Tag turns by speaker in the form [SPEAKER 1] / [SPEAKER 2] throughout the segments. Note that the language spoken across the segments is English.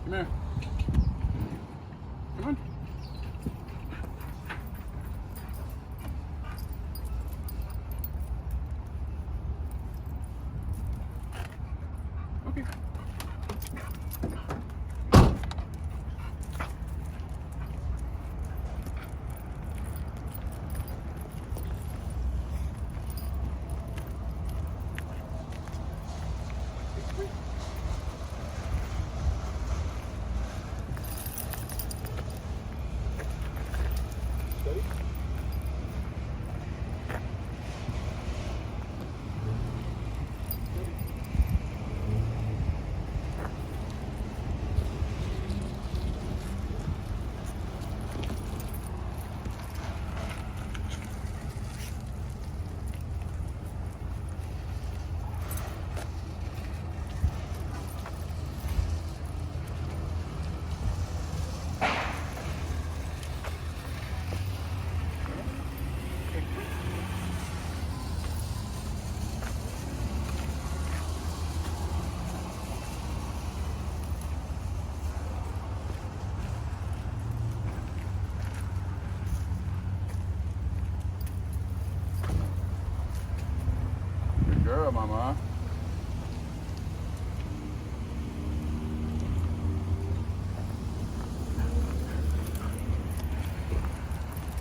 [SPEAKER 1] Come here. Come on. Okay. Good girl, mama.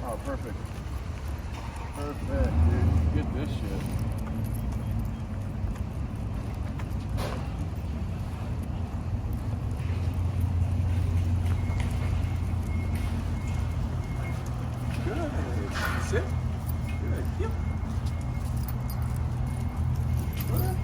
[SPEAKER 1] Oh, perfect. Perfect, dude. Get this shit. Good. Sit. Good. Yep. Good.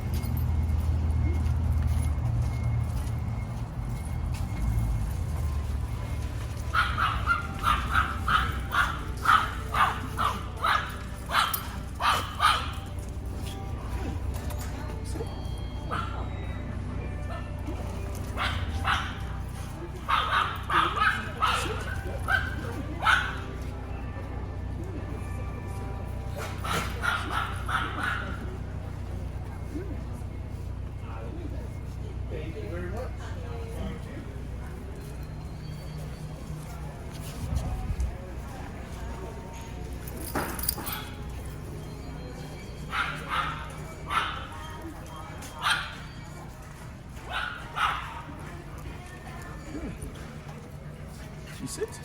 [SPEAKER 1] She sits.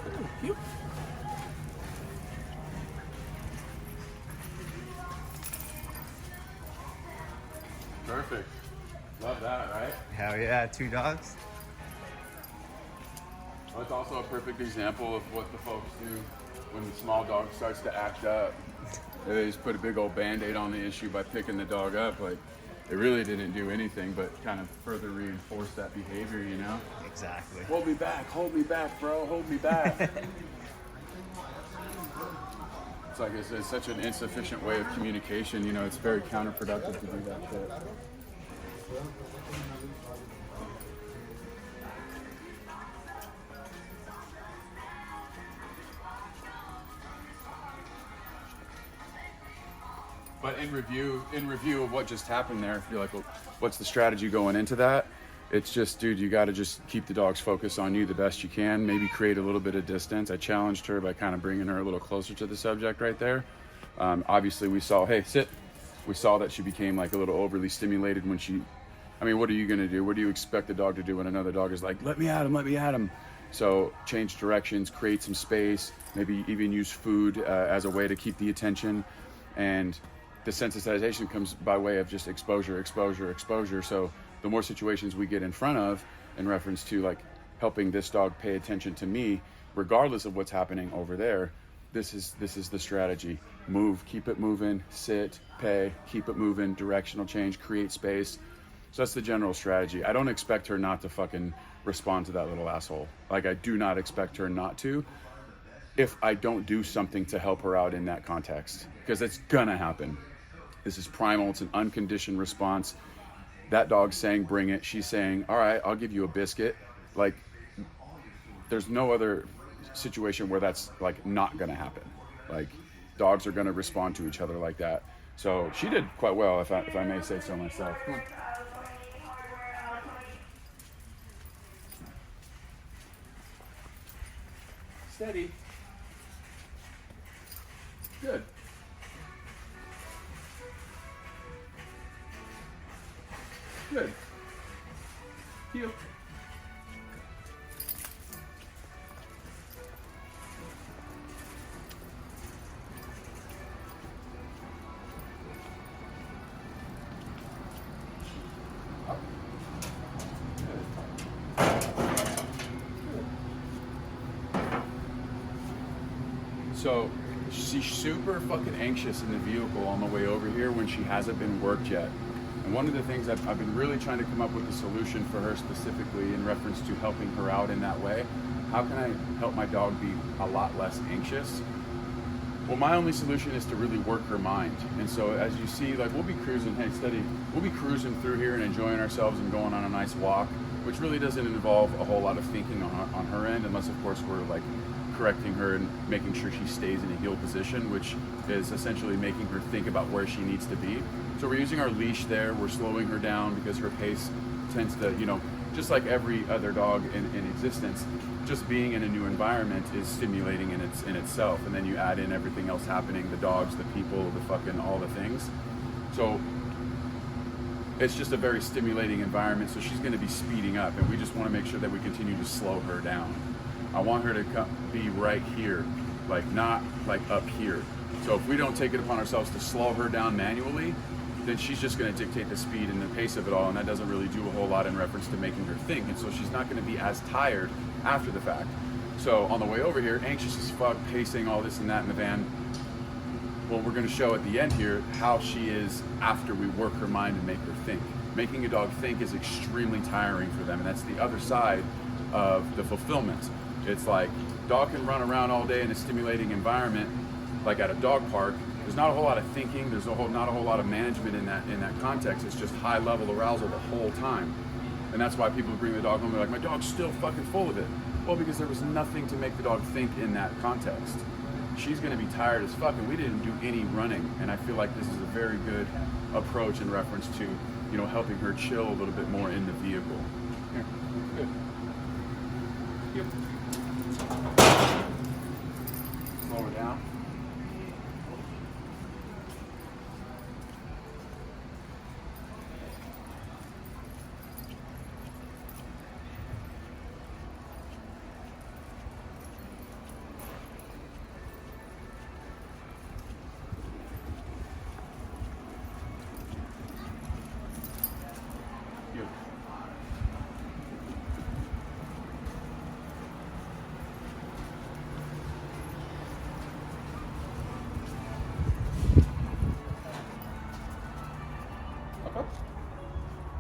[SPEAKER 1] Oh, cute. Perfect. Love that, right?
[SPEAKER 2] Hell yeah, 2 dogs.
[SPEAKER 1] Well, it's also a perfect example of what the folks do when the small dog starts to act up. They just put a big old Band-Aid on the issue by picking the dog up. Like, it really didn't do anything but kind of further reinforce that behavior, you know?
[SPEAKER 2] Exactly.
[SPEAKER 1] Hold me back, bro, hold me back. It's like it's such an insufficient way of communication, you know, it's very counterproductive to do that shit. But in review of what just happened there, if you're like, well, what's the strategy going into that? It's just, dude, you got to just keep the dog's focus on you the best you can. Maybe create a little bit of distance. I challenged her by kind of bringing her a little closer to the subject right there. Obviously, we saw, hey, sit. We saw that she became like a little overly stimulated when she. I mean, what are you going to do? What do you expect the dog to do when another dog is like, let me at him, let me at him? So change directions, create some space, maybe even use food as a way to keep the attention. And the sensitization comes by way of just exposure. So the more situations we get in front of in reference to like helping this dog pay attention to me, regardless of what's happening over there, this is the strategy. Move, keep it moving, sit, pay, keep it moving, directional change, create space. So that's the general strategy. I don't expect her not to fucking respond to that little asshole. Like, I do not expect her not to if I don't do something to help her out in that context, because it's gonna happen. This is primal. It's an unconditioned response. That dog's saying, bring it. She's saying, all right, I'll give you a biscuit. Like, there's no other situation where that's like not gonna happen. Like, dogs are gonna respond to each other like that. So she did quite well, if I may say so myself. Come on. steady. Good. Good. Heel. Up. So she's super fucking anxious in the vehicle on the way over here when she hasn't been worked yet. And one of the things I've been really trying to come up with a solution for her specifically in reference to helping her out in that way. How can I help my dog be a lot less anxious? Well, my only solution is to really work her mind. And so as you see, like we'll be cruising, hey, steady, we'll be cruising through here and enjoying ourselves and going on a nice walk, which really doesn't involve a whole lot of thinking on her end, unless of course we're like correcting her and making sure she stays in a heel position, which is essentially making her think about where she needs to be. So we're using our leash there, we're slowing her down because her pace tends to, you know, just like every other dog in existence, just being in a new environment is stimulating in itself. And then you add in everything else happening, the dogs, the people, the fucking all the things. So it's just a very stimulating environment. So she's going to be speeding up, and we just want to make sure that we continue to slow her down. I want her to be right here, like not like up here. So if we don't take it upon ourselves to slow her down manually, then she's just going to dictate the speed and the pace of it all, and that doesn't really do a whole lot in reference to making her think, and so she's not going to be as tired after the fact. So on the way over here, anxious as fuck, pacing all this and that in the van. Well, we're going to show at the end here how she is after we work her mind and make her think. Making a dog think is extremely tiring for them, and that's the other side of the fulfillment. It's like dog can run around all day in a stimulating environment, like at a dog park. There's not a whole lot of thinking. There's not a whole lot of management in that context. It's just high level arousal the whole time, and that's why people bring the dog home. They're like, my dog's still fucking full of it. Well, because there was nothing to make the dog think in that context. She's going to be tired as fuck, and we didn't do any running. And I feel like this is a very good approach in reference to, you know, helping her chill a little bit more in the vehicle. Here, good. Yep. Slow her down.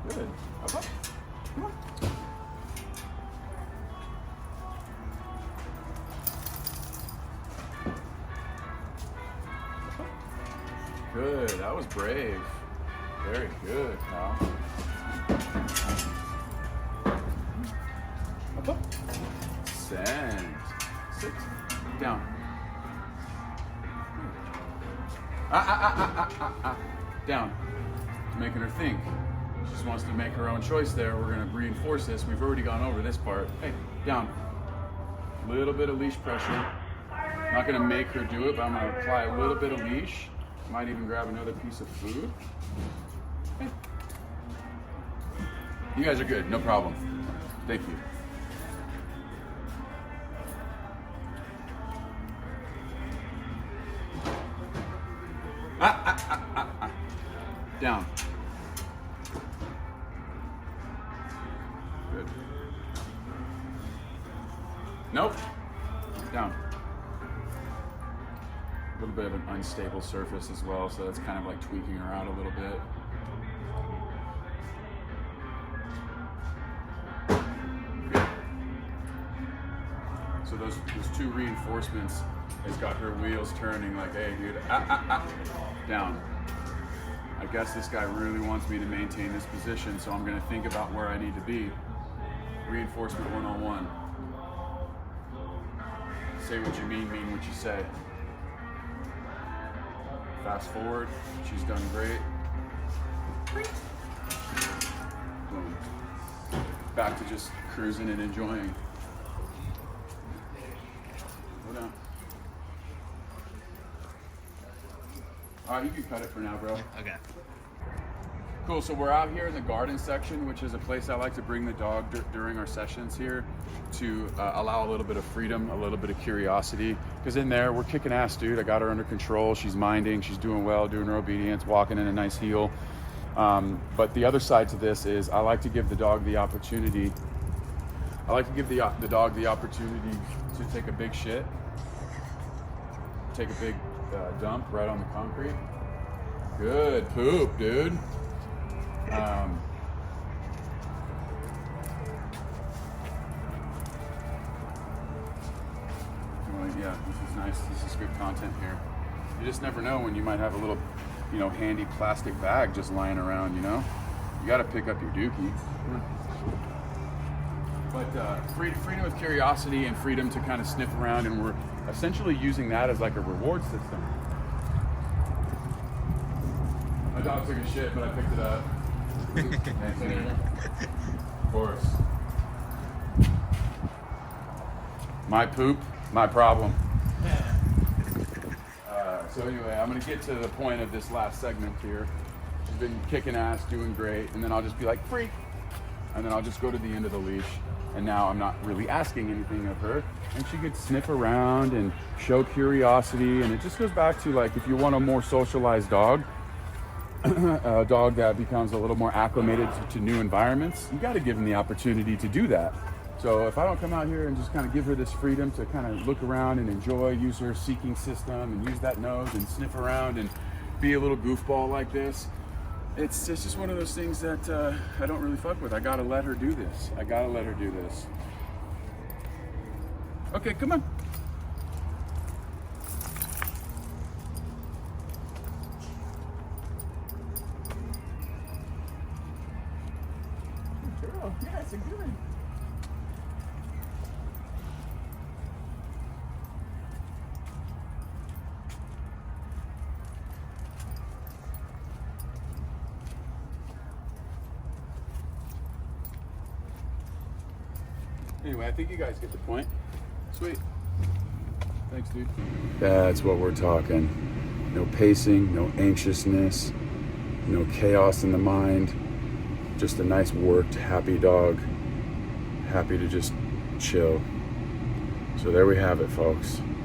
[SPEAKER 1] Good. Up, up. Come on. Good. That was brave. Very good, pal. Up, up. Send. Sit. Down. Down. Making her think. She just wants to make her own choice there. We're going to reinforce this. We've already gone over this part. Hey, down. A little bit of leash pressure. Not going to make her do it, but I'm going to apply a little bit of leash. Might even grab another piece of food. Hey. You guys are good. No problem. Thank you. Down. Good. Nope. Down. A little bit of an unstable surface as well, so that's kind of like tweaking her out a little bit. Good. So those two reinforcements has got her wheels turning like, hey dude, down. I guess this guy really wants me to maintain this position, so I'm gonna think about where I need to be. Reinforcement one-on-one. Say what you mean what you say. Fast forward, she's done great. Boom. Back to just cruising and enjoying. All right, you can cut it for now, bro.
[SPEAKER 2] Okay.
[SPEAKER 1] Cool, so we're out here in the garden section, which is a place I like to bring the dog during our sessions here to allow a little bit of freedom, a little bit of curiosity. Because in there, we're kicking ass, dude. I got her under control. She's minding, she's doing well, doing her obedience, walking in a nice heel. But the other side to this is I like to give the dog the opportunity. I like to give the dog the opportunity to take a big shit, take a big dump right on the concrete. Good poop, dude. Yeah, this is nice. This is good content here. You just never know when you might have a little, handy plastic bag just lying around, You got to pick up your dookie. But freedom with curiosity and freedom to kind of sniff around, and we're essentially using that as like a reward system. My dog took a shit, but I picked it up. Thanks, Andrew. Of course. My poop, my problem. So anyway, I'm gonna get to the point of this last segment here. She's been kicking ass, doing great, and then I'll just be like, freak! And then I'll just go to the end of the leash, and now I'm not really asking anything of her, and she could sniff around and show curiosity, and it just goes back to like, if you want a more socialized dog, a dog that becomes a little more acclimated to new environments, you got to give them the opportunity to do that. So if I don't come out here and just kind of give her this freedom to kind of look around and enjoy, use her seeking system and use that nose and sniff around and be a little goofball like this, it's just one of those things that I don't really fuck with. I got to let her do this. Okay, come on. Girl, yes, a good. Anyway, I think you guys get the point. Sweet. Thanks, dude. That's what we're talking. No pacing, no anxiousness, no chaos in the mind. Just a nice worked, happy dog. Happy to just chill. So there we have it, folks.